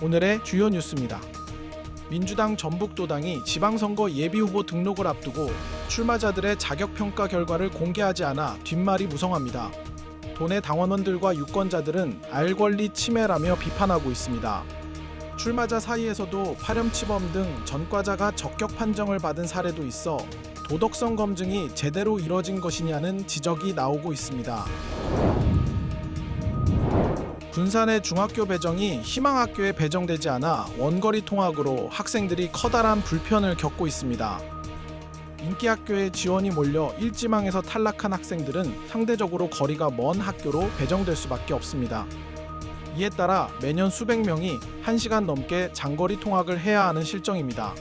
오늘의 주요 뉴스입니다. 민주당 전북도당이 지방선거 예비후보 등록을 앞두고 출마자들의 자격평가 결과를 공개하지 않아 뒷말이 무성합니다. 도내 당원들과 유권자들은 알 권리 침해라며 비판하고 있습니다. 출마자 사이에서도 파렴치범 등 전과자가 적격 판정을 받은 사례도 있어 도덕성 검증이 제대로 이뤄진 것이냐는 지적이 나오고 있습니다. 군산의 중학교 배정이 희망학교에 배정되지 않아 원거리 통학으로 학생들이 커다란 불편을 겪고 있습니다. 인기 학교에 지원이 몰려 일지망에서 탈락한 학생들은 상대적으로 거리가 먼 학교로 배정될 수밖에 없습니다. 이에 따라 매년 수백 명이 1시간 넘게 장거리 통학을 해야 하는 실정입니다.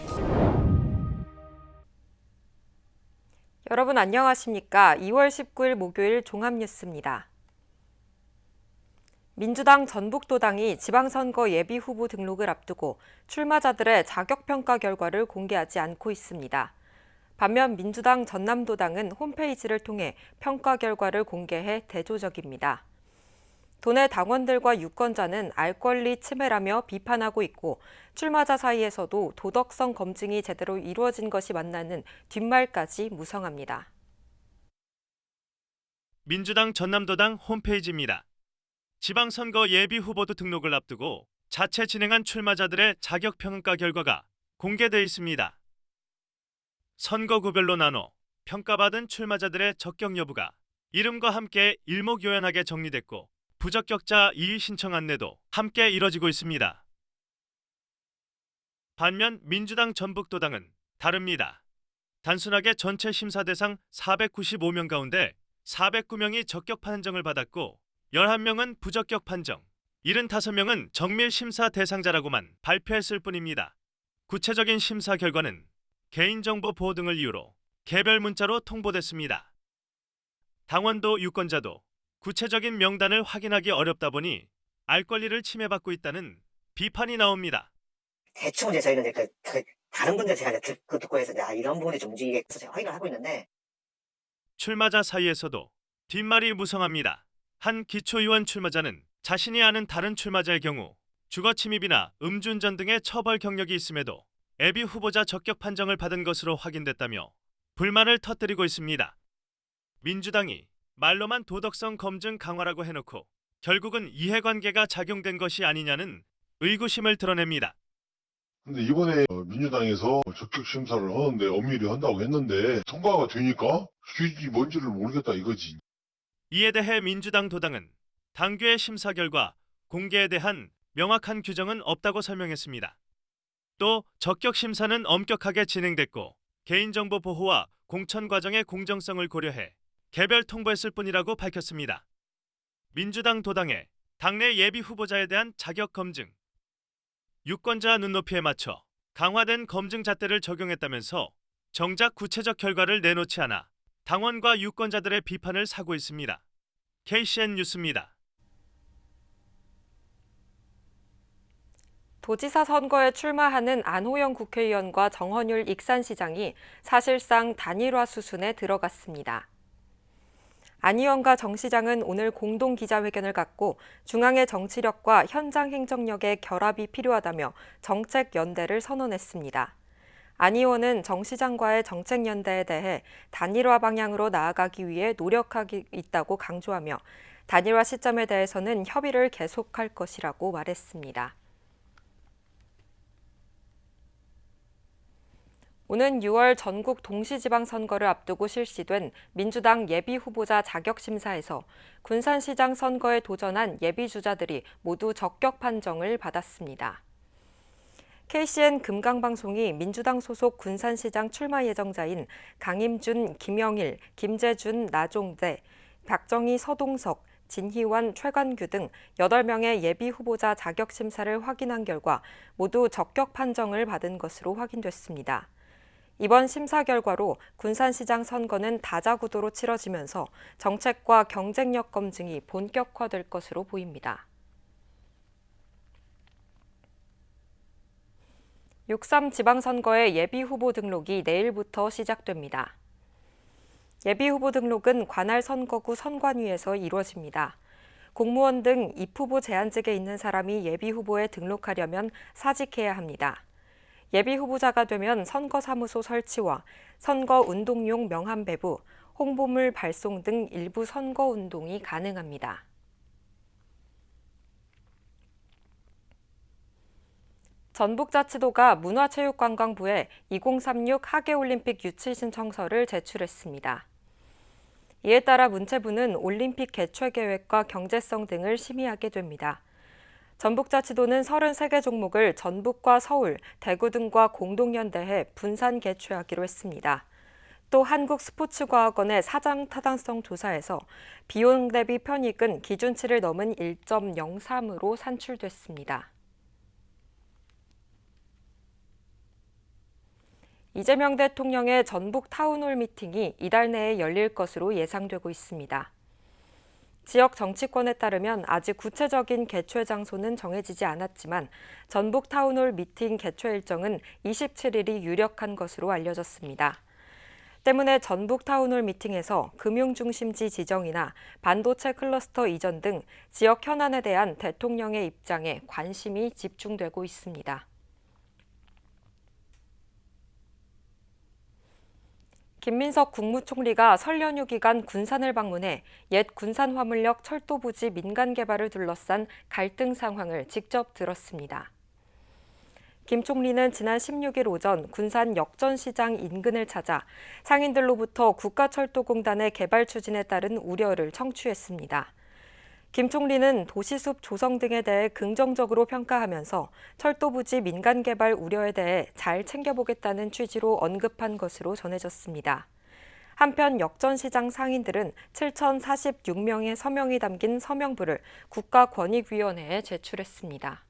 여러분 안녕하십니까? 2월 19일 목요일 종합뉴스입니다. 민주당 전북도당이 지방선거 예비후보 등록을 앞두고 출마자들의 자격평가 결과를 공개하지 않고 있습니다. 반면 민주당 전남도당은 홈페이지를 통해 평가 결과를 공개해 대조적입니다. 도내 당원들과 유권자는 알 권리 침해라며 비판하고 있고 출마자 사이에서도 도덕성 검증이 제대로 이루어진 것이 맞나는 뒷말까지 무성합니다. 민주당 전남도당 홈페이지입니다. 지방선거 예비후보도 등록을 앞두고 자체 진행한 출마자들의 자격평가 결과가 공개돼 있습니다. 선거구별로 나눠 평가받은 출마자들의 적격 여부가 이름과 함께 일목요연하게 정리됐고 부적격자 이의 신청 안내도 함께 이뤄지고 있습니다. 반면 민주당 전북도당은 다릅니다. 단순하게 전체 심사 대상 495명 가운데 409명이 적격 판정을 받았고 11명은 부적격 판정, 75명은 정밀 심사 대상자라고만 발표했을 뿐입니다. 구체적인 심사 결과는 개인정보 보호 등을 이유로 개별 문자로 통보됐습니다. 당원도 유권자도 구체적인 명단을 확인하기 어렵다 보니 알 권리를 침해받고 있다는 비판이 나옵니다. 대충 이제 저희는 이제 다른 분들 제가 듣고 해서 이런 부분이 좀 움직이게 해서 제가 확인을 하고 있는데 출마자 사이에서도 뒷말이 무성합니다. 한 기초의원 출마자는 자신이 아는 다른 출마자의 경우 주거 침입이나 음주운전 등의 처벌 경력이 있음에도 예비 후보자 적격 판정을 받은 것으로 확인됐다며 불만을 터뜨리고 있습니다. 민주당이 말로만 도덕성 검증 강화라고 해놓고 결국은 이해관계가 작용된 것이 아니냐는 의구심을 드러냅니다. 근데 이번에 민주당에서 적격 심사를 하는데 엄밀히 한다고 했는데 통과가 되니까 수익이 뭔지를 모르겠다 이거지. 이에 대해 민주당 도당은 당규의 심사 결과 공개에 대한 명확한 규정은 없다고 설명했습니다. 또 적격 심사는 엄격하게 진행됐고 개인정보 보호와 공천 과정의 공정성을 고려해 개별 통보했을 뿐이라고 밝혔습니다. 민주당 도당의 당내 예비 후보자에 대한 자격 검증, 유권자 눈높이에 맞춰 강화된 검증 잣대를 적용했다면서 정작 구체적 결과를 내놓지 않아 당원과 유권자들의 비판을 사고 있습니다. KCN 뉴스입니다. 도지사 선거에 출마하는 안호영 국회의원과 정헌율 익산시장이 사실상 단일화 수순에 들어갔습니다. 안 의원과 정 시장은 오늘 공동 기자회견을 갖고 중앙의 정치력과 현장 행정력의 결합이 필요하다며 정책 연대를 선언했습니다. 안 의원은 정 시장과의 정책 연대에 대해 단일화 방향으로 나아가기 위해 노력하고 있다고 강조하며 단일화 시점에 대해서는 협의를 계속할 것이라고 말했습니다. 오는 6월 전국 동시지방선거를 앞두고 실시된 민주당 예비후보자 자격심사에서 군산시장 선거에 도전한 예비주자들이 모두 적격 판정을 받았습니다. KCN 금강방송이 민주당 소속 군산시장 출마 예정자인 강임준, 김영일, 김재준, 나종대, 박정희, 서동석, 진희환, 최관규 등 8명의 예비후보자 자격심사를 확인한 결과 모두 적격 판정을 받은 것으로 확인됐습니다. 이번 심사 결과로 군산시장 선거는 다자구도로 치러지면서 정책과 경쟁력 검증이 본격화될 것으로 보입니다. 6.3 지방선거의 예비후보 등록이 내일부터 시작됩니다. 예비후보 등록은 관할 선거구 선관위에서 이루어집니다. 공무원 등 입후보 제한직에 있는 사람이 예비후보에 등록하려면 사직해야 합니다. 예비후보자가 되면 선거사무소 설치와 선거운동용 명함 배부, 홍보물 발송 등 일부 선거운동이 가능합니다. 전북자치도가 문화체육관광부에 2036 하계올림픽 유치 신청서를 제출했습니다. 이에 따라 문체부는 올림픽 개최 계획과 경제성 등을 심의하게 됩니다. 전북자치도는 33개 종목을 전북과 서울, 대구 등과 공동연대해 분산 개최하기로 했습니다. 또 한국스포츠과학원의 사장 타당성 조사에서 비용 대비 편익은 기준치를 넘은 1.03으로 산출됐습니다. 이재명 대통령의 전북 타운홀 미팅이 이달 내에 열릴 것으로 예상되고 있습니다. 지역 정치권에 따르면 아직 구체적인 개최 장소는 정해지지 않았지만 전북 타운홀 미팅 개최 일정은 27일이 유력한 것으로 알려졌습니다. 때문에 전북 타운홀 미팅에서 금융중심지 지정이나 반도체 클러스터 이전 등 지역 현안에 대한 대통령의 입장에 관심이 집중되고 있습니다. 김민석 국무총리가 설 연휴 기간 군산을 방문해 옛 군산화물역 철도부지 민간 개발을 둘러싼 갈등 상황을 직접 들었습니다. 김 총리는 지난 16일 오전 군산 역전시장 인근을 찾아 상인들로부터 국가철도공단의 개발 추진에 따른 우려를 청취했습니다. 김 총리는 도시숲 조성 등에 대해 긍정적으로 평가하면서 철도부지 민간 개발 우려에 대해 잘 챙겨보겠다는 취지로 언급한 것으로 전해졌습니다. 한편 역전시장 상인들은 7,046명의 서명이 담긴 서명부를 국가권익위원회에 제출했습니다.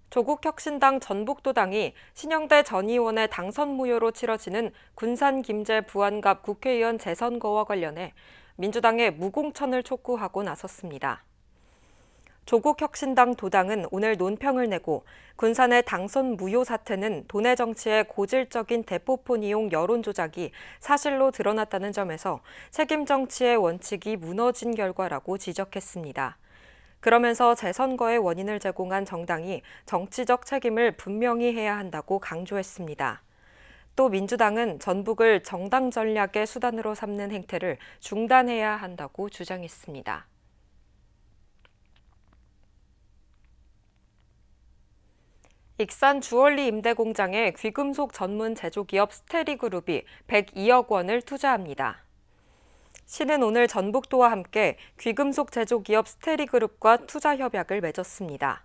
조국혁신당 전북도당이 신영대 전 의원의 당선 무효로 치러지는 군산 김제 부안갑 국회의원 재선거와 관련해 민주당에 무공천을 촉구하고 나섰습니다. 조국혁신당 도당은 오늘 논평을 내고 군산의 당선 무효 사태는 도내 정치의 고질적인 대포폰 이용 여론 조작이 사실로 드러났다는 점에서 책임 정치의 원칙이 무너진 결과라고 지적했습니다. 그러면서 재선거의 원인을 제공한 정당이 정치적 책임을 분명히 해야 한다고 강조했습니다. 또 민주당은 전북을 정당 전략의 수단으로 삼는 행태를 중단해야 한다고 주장했습니다. 익산 주얼리 임대 공장에 귀금속 전문 제조기업 스테리그룹이 102억 원을 투자합니다. 시는 오늘 전북도와 함께 귀금속 제조기업 스테리그룹과 투자 협약을 맺었습니다.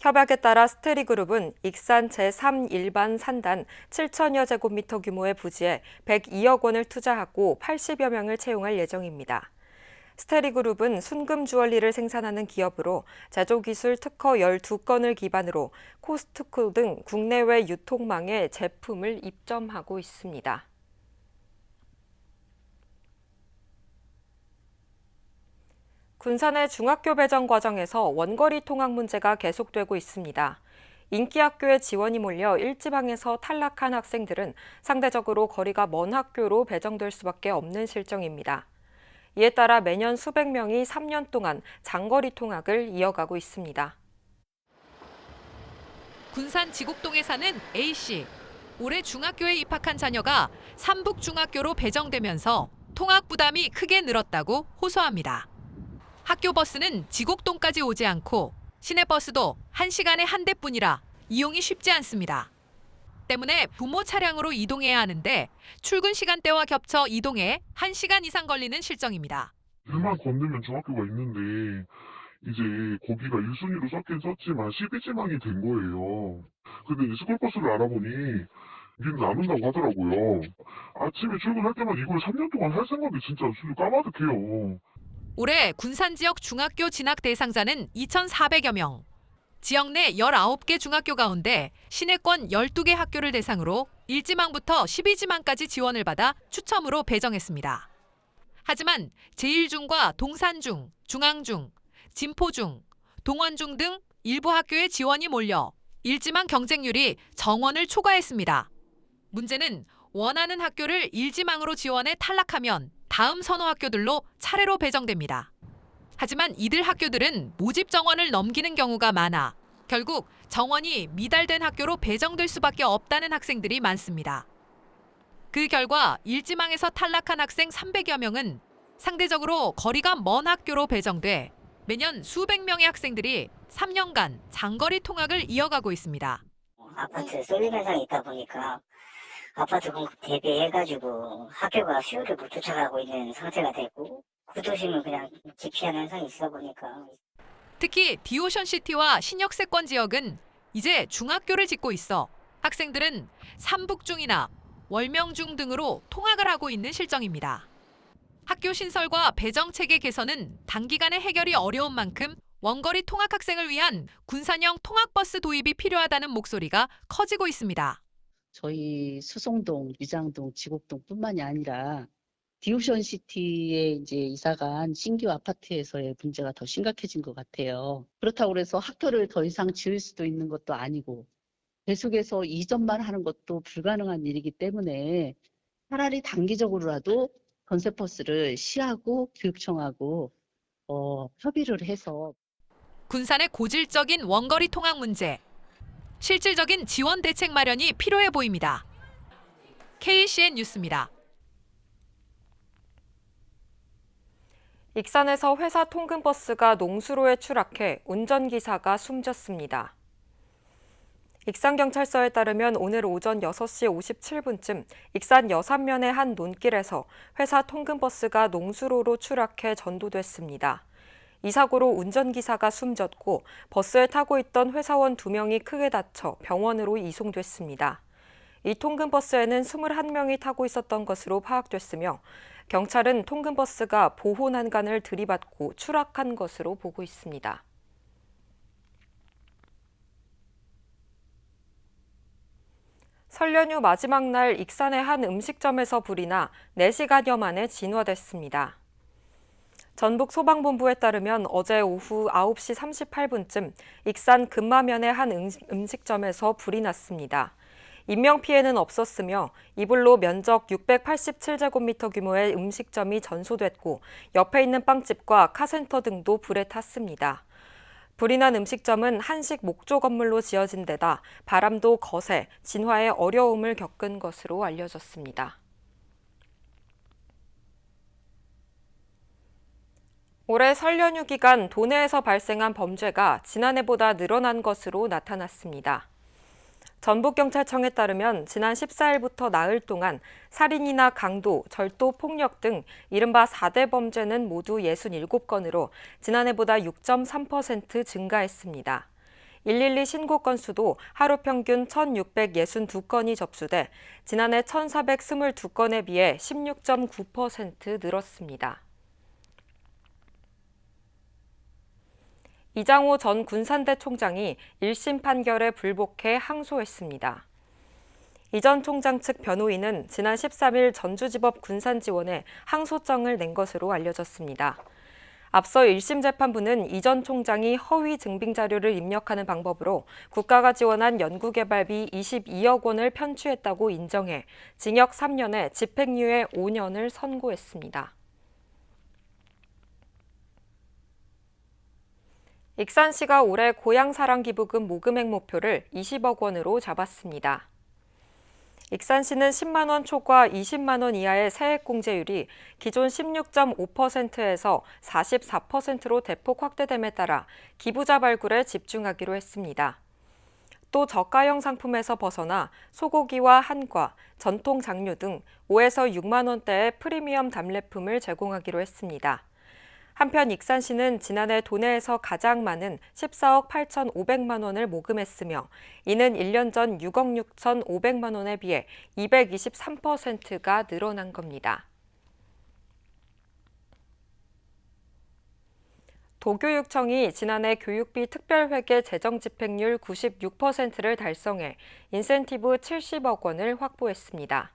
협약에 따라 스테리그룹은 익산 제3 일반 산단 7천여 제곱미터 규모의 부지에 102억 원을 투자하고 80여 명을 채용할 예정입니다. 스테리그룹은 순금 주얼리를 생산하는 기업으로 제조기술 특허 12건을 기반으로 코스트코 등 국내외 유통망에 제품을 입점하고 있습니다. 군산의 중학교 배정 과정에서 원거리 통학 문제가 계속되고 있습니다. 인기 학교에 지원이 몰려 일지방에서 탈락한 학생들은 상대적으로 거리가 먼 학교로 배정될 수밖에 없는 실정입니다. 이에 따라 매년 수백 명이 3년 동안 장거리 통학을 이어가고 있습니다. 군산 지곡동에 사는 A씨. 올해 중학교에 입학한 자녀가 삼북중학교로 배정되면서 통학 부담이 크게 늘었다고 호소합니다. 학교 버스는 지곡동까지 오지 않고 시내버스도 1시간에 한 대뿐이라 이용이 쉽지 않습니다. 때문에 부모 차량으로 이동해야 하는데 출근 시간대와 겹쳐 이동해 1시간 이상 걸리는 실정입니다. 일만 건너면 중학교가 있는데 이제 거기가 1순위로 썼긴 썼지만 12지망이 된 거예요. 근데 이제 스쿨버스를 알아보니 여기는 안 온다고 하더라고요. 아침에 출근할 때만 이걸 3년 동안 할 생각이 진짜 까마득해요. 올해 군산 지역 중학교 진학 대상자는 2,400여 명. 지역 내 19개 중학교 가운데 시내권 12개 학교를 대상으로 1지망부터 12지망까지 지원을 받아 추첨으로 배정했습니다. 하지만 제1중과 동산중, 중앙중, 진포중, 동원중 등 일부 학교에 지원이 몰려 1지망 경쟁률이 정원을 초과했습니다. 문제는 원하는 학교를 일지망으로 지원해 탈락하면 다음 선호 학교들로 차례로 배정됩니다. 하지만 이들 학교들은 모집 정원을 넘기는 경우가 많아 결국 정원이 미달된 학교로 배정될 수밖에 없다는 학생들이 많습니다. 그 결과 일지망에서 탈락한 학생 300여 명은 상대적으로 거리가 먼 학교로 배정돼 매년 수백 명의 학생들이 3년간 장거리 통학을 이어가고 있습니다. 아파트 쏠림 현상이 있다 보니까 아파트 공급 대비해가지고 학교가 수요를 못 쫓아가고 있는 상태가 되고 구도심은 그냥 기피하는 현상이 있어 보니까 특히 디오션시티와 신역세권 지역은 이제 중학교를 짓고 있어 학생들은 삼북중이나 월명중 등으로 통학을 하고 있는 실정입니다. 학교 신설과 배정 체계 개선은 단기간에 해결이 어려운 만큼 원거리 통학 학생을 위한 군산형 통학버스 도입이 필요하다는 목소리가 커지고 있습니다. 저희 수송동, 위장동, 지곡동뿐만이 아니라 디오션시티에 이제 이사간 신규 아파트에서의 문제가 더 심각해진 것 같아요. 그렇다고 해서 학교를 더 이상 지을 수도 있는 것도 아니고 계속해서 이전만 하는 것도 불가능한 일이기 때문에 차라리 단기적으로라도 건설버스를 시하고 교육청하고 협의를 해서 군산의 고질적인 원거리 통학 문제, 실질적인 지원 대책 마련이 필요해 보입니다. KCN 뉴스입니다. 익산에서 회사 통근버스가 농수로에 추락해 운전기사가 숨졌습니다. 익산경찰서에 따르면 오늘 오전 6시 57분쯤 익산 여산면의 한 논길에서 회사 통근버스가 농수로로 추락해 전도됐습니다. 이 사고로 운전기사가 숨졌고 버스에 타고 있던 회사원 2명이 크게 다쳐 병원으로 이송됐습니다. 이 통근버스에는 21명이 타고 있었던 것으로 파악됐으며 경찰은 통근버스가 보호 난간을 들이받고 추락한 것으로 보고 있습니다. 설 연휴 마지막 날 익산의 한 음식점에서 불이 나 4시간여 만에 진화됐습니다. 전북소방본부에 따르면 어제 오후 9시 38분쯤 익산 금마면의 한 음식점에서 불이 났습니다. 인명피해는 없었으며 이불로 면적 687제곱미터 규모의 음식점이 전소됐고 옆에 있는 빵집과 카센터 등도 불에 탔습니다. 불이 난 음식점은 한식 목조 건물로 지어진 데다 바람도 거세, 진화에 어려움을 겪은 것으로 알려졌습니다. 올해 설 연휴 기간 도내에서 발생한 범죄가 지난해보다 늘어난 것으로 나타났습니다. 전북경찰청에 따르면 지난 14일부터 나흘 동안 살인이나 강도, 절도, 폭력 등 이른바 4대 범죄는 모두 67건으로 지난해보다 6.3% 증가했습니다. 112 신고 건수도 하루 평균 1,662건이 접수돼 지난해 1,422건에 비해 16.9% 늘었습니다. 이장호 전 군산대 총장이 1심 판결에 불복해 항소했습니다. 이 전 총장 측 변호인은 지난 13일 전주지법 군산지원에 항소장을 낸 것으로 알려졌습니다. 앞서 1심 재판부는 이 전 총장이 허위 증빙 자료를 입력하는 방법으로 국가가 지원한 연구개발비 22억 원을 편취했다고 인정해 징역 3년에 집행유예 5년을 선고했습니다. 익산시가 올해 고향사랑기부금 모금액 목표를 20억 원으로 잡았습니다. 익산시는 10만 원 초과 20만 원 이하의 세액공제율이 기존 16.5%에서 44%로 대폭 확대됨에 따라 기부자 발굴에 집중하기로 했습니다. 또 저가형 상품에서 벗어나 소고기와 한과, 전통 장류 등 5에서 6만 원대의 프리미엄 답례품을 제공하기로 했습니다. 한편 익산시는 지난해 도내에서 가장 많은 14억 8,500만 원을 모금했으며 이는 1년 전 6억 6,500만 원에 비해 223%가 늘어난 겁니다. 도교육청이 지난해 교육비 특별회계 재정 집행률 96%를 달성해 인센티브 70억 원을 확보했습니다.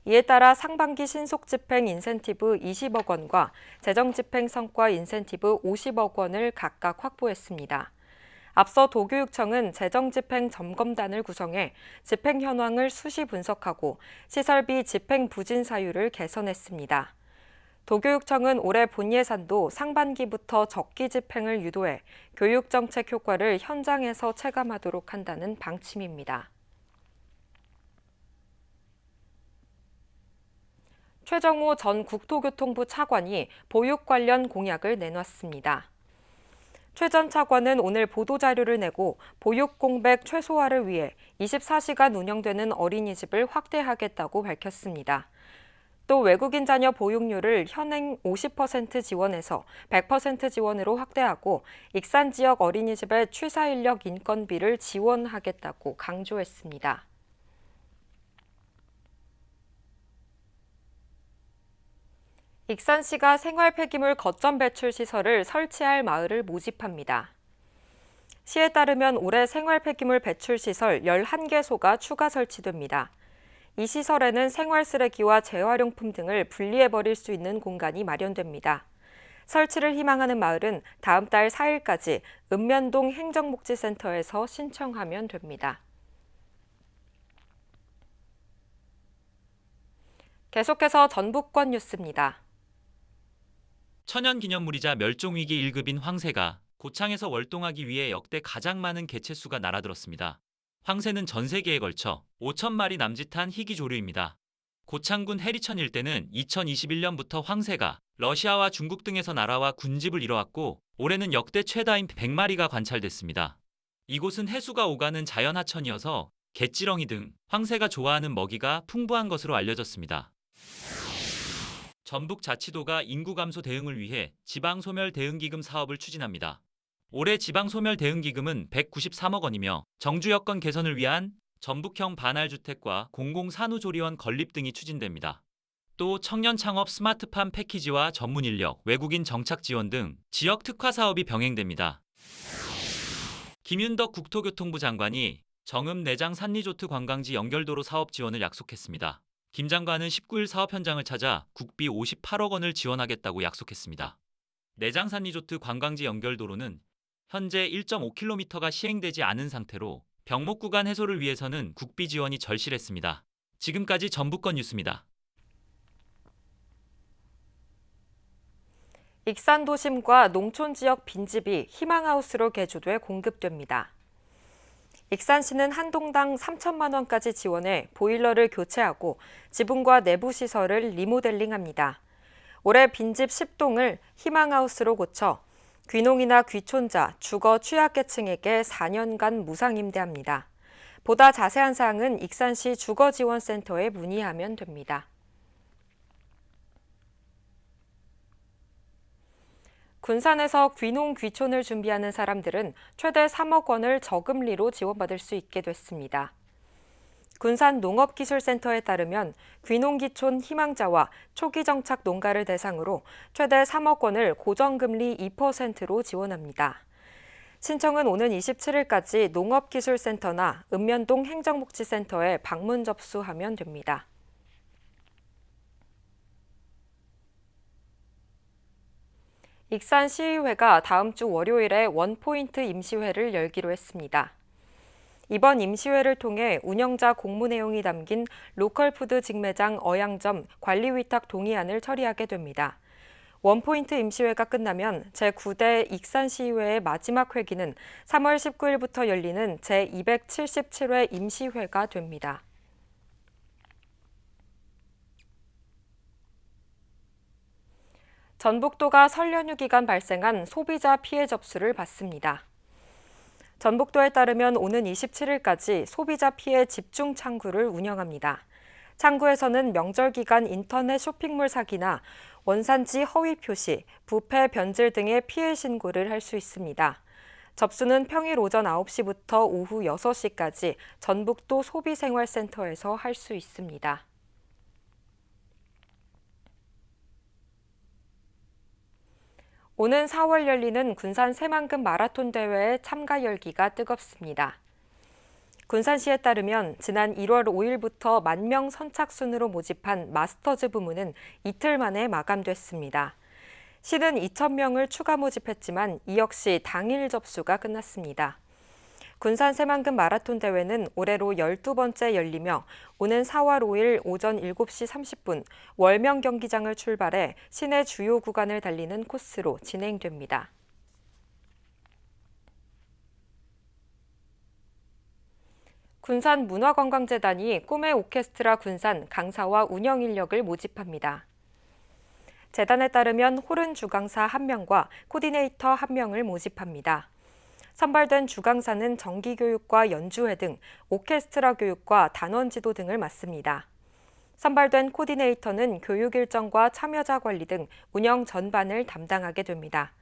이에 따라 상반기 신속 집행 인센티브 20억 원과 재정 집행 성과 인센티브 50억 원을 각각 확보했습니다. 앞서 도교육청은 재정집행 점검단을 구성해 집행 현황을 수시 분석하고 시설비 집행 부진 사유를 개선했습니다. 도교육청은 올해 본 예산도 상반기부터 적기 집행을 유도해 교육정책 효과를 현장에서 체감하도록 한다는 방침입니다. 최정호 전 국토교통부 차관이 보육 관련 공약을 내놨습니다. 최 전 차관은 오늘 보도자료를 내고 보육 공백 최소화를 위해 24시간 운영되는 어린이집을 확대하겠다고 밝혔습니다. 또 외국인 자녀 보육료를 현행 50% 지원에서 100% 지원으로 확대하고 익산 지역 어린이집의 취사인력 인건비를 지원하겠다고 강조했습니다. 익산시가 생활 폐기물 거점 배출 시설을 설치할 마을을 모집합니다. 시에 따르면 올해 생활 폐기물 배출 시설 11개소가 추가 설치됩니다. 이 시설에는 생활 쓰레기와 재활용품 등을 분리해 버릴 수 있는 공간이 마련됩니다. 설치를 희망하는 마을은 다음 달 4일까지 읍면동 행정복지센터에서 신청하면 됩니다. 계속해서 전북권 뉴스입니다. 천연기념물이자 멸종위기 1급인 황새가 고창에서 월동하기 위해 역대 가장 많은 개체수가 날아들었습니다. 황새는 전 세계에 걸쳐 5천 마리 남짓한 희귀조류입니다. 고창군 해리천 일대는 2021년부터 황새가 러시아와 중국 등에서 날아와 군집을 이뤄왔고 올해는 역대 최다인 100마리가 관찰됐습니다. 이곳은 해수가 오가는 자연하천이어서 갯지렁이 등 황새가 좋아하는 먹이가 풍부한 것으로 알려졌습니다. 전북자치도가 인구 감소 대응을 위해 지방소멸 대응기금 사업을 추진합니다. 올해 지방소멸 대응기금은 193억 원이며 정주 여건 개선을 위한 전북형 반할주택과 공공산후조리원 건립 등이 추진됩니다. 또 청년 창업 스마트팜 패키지와 전문 인력, 외국인 정착 지원 등 지역 특화 사업이 병행됩니다. 김윤덕 국토교통부 장관이 정읍 내장 산리조트 관광지 연결도로 사업 지원을 약속했습니다. 김 장관은 19일 사업 현장을 찾아 국비 58억 원을 지원하겠다고 약속했습니다. 내장 산리조트 관광지 연결도로는 현재 1.5km가 시행되지 않은 상태로 병목 구간 해소를 위해서는 국비 지원이 절실했습니다. 지금까지 전북권 뉴스입니다. 익산 도심과 농촌 지역 빈집이 희망하우스로 개조돼 공급됩니다. 익산시는 한 동당 3천만 원까지 지원해 보일러를 교체하고 지붕과 내부 시설을 리모델링합니다. 올해 빈집 10동을 희망하우스로 고쳐 귀농이나 귀촌자, 주거 취약계층에게 4년간 무상임대합니다. 보다 자세한 사항은 익산시 주거지원센터에 문의하면 됩니다. 군산에서 귀농 귀촌을 준비하는 사람들은 최대 3억 원을 저금리로 지원받을 수 있게 됐습니다. 군산 농업기술센터에 따르면 귀농귀촌 희망자와 초기 정착 농가를 대상으로 최대 3억 원을 고정금리 2%로 지원합니다. 신청은 오는 27일까지 농업기술센터나 읍면동 행정복지센터에 방문 접수하면 됩니다. 익산시의회가 다음 주 월요일에 원포인트 임시회를 열기로 했습니다. 이번 임시회를 통해 운영자 공모 내용이 담긴 로컬푸드 직매장 어양점 관리위탁 동의안을 처리하게 됩니다. 원포인트 임시회가 끝나면 제9대 익산시의회의 마지막 회기는 3월 19일부터 열리는 제277회 임시회가 됩니다. 전북도가 설 연휴 기간 발생한 소비자 피해 접수를 받습니다. 전북도에 따르면 오는 27일까지 소비자 피해 집중 창구를 운영합니다. 창구에서는 명절 기간 인터넷 쇼핑몰 사기나 원산지 허위 표시, 부패 변질 등의 피해 신고를 할 수 있습니다. 접수는 평일 오전 9시부터 오후 6시까지 전북도 소비생활센터에서 할 수 있습니다. 오는 4월 열리는 군산 새만금 마라톤 대회의 참가 열기가 뜨겁습니다. 군산시에 따르면 지난 1월 5일부터 10,000명 선착순으로 모집한 마스터즈 부문은 이틀 만에 마감됐습니다. 시는 2,000명을 추가 모집했지만 이 역시 당일 접수가 끝났습니다. 군산 새만금 마라톤 대회는 올해로 12번째 열리며 오는 4월 5일 오전 7시 30분 월명 경기장을 출발해 시내 주요 구간을 달리는 코스로 진행됩니다. 군산 문화관광재단이 꿈의 오케스트라 군산 강사와 운영 인력을 모집합니다. 재단에 따르면 호른 주강사 1명과 코디네이터 1명을 모집합니다. 선발된 주강사는 정기교육과 연주회 등 오케스트라 교육과 단원 지도 등을 맡습니다. 선발된 코디네이터는 교육 일정과 참여자 관리 등 운영 전반을 담당하게 됩니다.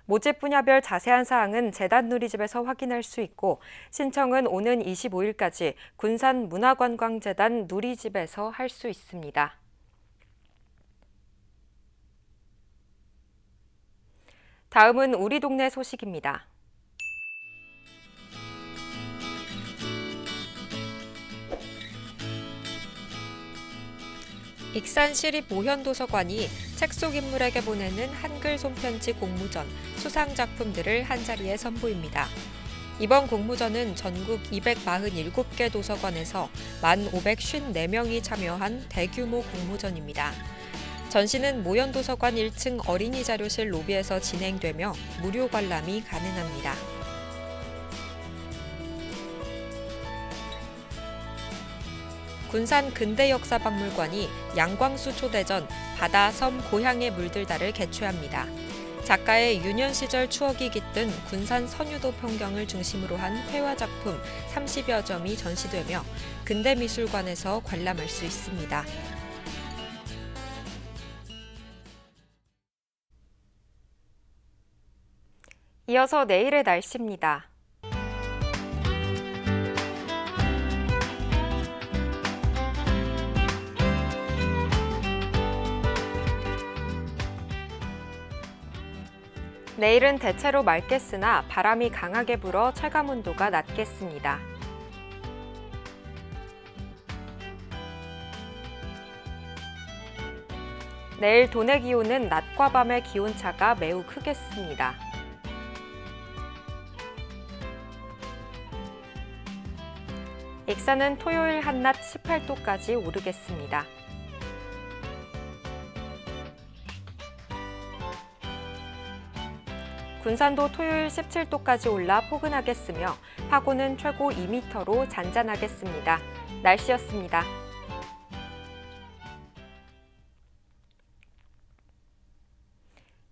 모집 분야별 자세한 사항은 재단 누리집에서 확인할 수 있고 신청은 오는 25일까지 군산 문화관광재단 누리집에서 할 수 있습니다. 다음은 우리 동네 소식입니다. 익산시립 모현도서관이 책 속 인물에게 보내는 한글 손편지 공모전 수상 작품들을 한자리에 선보입니다. 이번 공모전은 전국 247개 도서관에서 1,554명이 참여한 대규모 공모전입니다. 전시는 모현도서관 1층 어린이 자료실 로비에서 진행되며 무료 관람이 가능합니다. 군산 근대역사박물관이 양광수 초대전 바다, 섬, 고향에 물들다를 개최합니다. 작가의 유년 시절 추억이 깃든 군산 선유도 풍경을 중심으로 한 회화 작품 30여 점이 전시되며 근대미술관에서 관람할 수 있습니다. 이어서 내일의 날씨입니다. 내일은 대체로 맑겠으나 바람이 강하게 불어 체감온도가 낮겠습니다. 내일 도내 기온은 낮과 밤의 기온차가 매우 크겠습니다. 익산은 토요일 한낮 18도까지 오르겠습니다. 군산도 토요일 17도까지 올라 포근하겠으며 파고는 최고 2m로 잔잔하겠습니다. 날씨였습니다.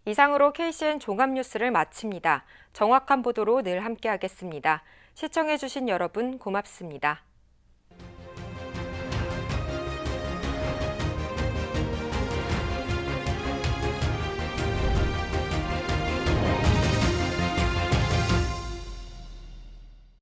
이상으로 KCN 종합뉴스를 마칩니다. 정확한 보도로 늘 함께하겠습니다. 시청해주신 여러분 고맙습니다.